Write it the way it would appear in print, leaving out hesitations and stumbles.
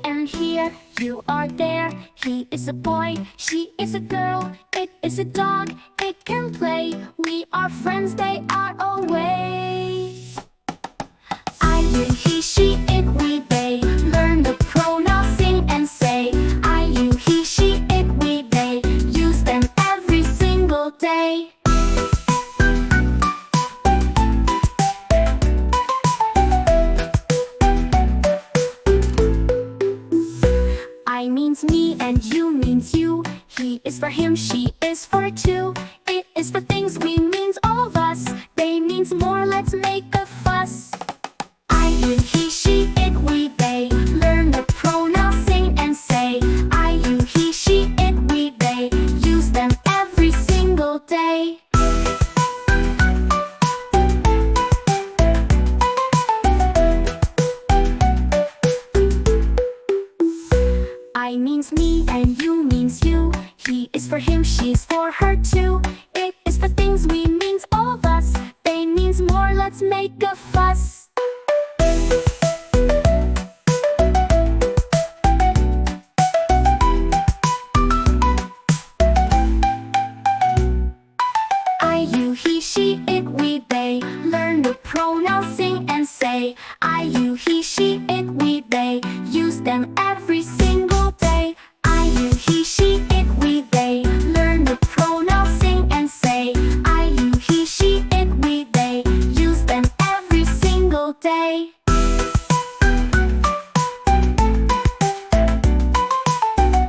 am here, you are there. He is a boy, she is a girl. It is a dog, it can play. We are friends, they are away. I, you, he, she, it, we, they. Learn the pronouns, sing and say. I, you, he, she, it, we, they. Use them every single day. I means me and you means you. He is for him, she is for two. It is for things, we means all of us. They means more, let's make a fuss. I, you, he, she, it, we, they. Learn the pronouns, sing and say. I, you, he, she, it, we, they. Use them every single day. I means me and you means you. He is for him, she's for her too. It is for things, we means all of us. They means more, let's make a fuss. I, you, he, she, it, we, they. Learn the pronouns, sing and say. I, you, he, she, it, we, they. Use them every single day. I, you, he, she,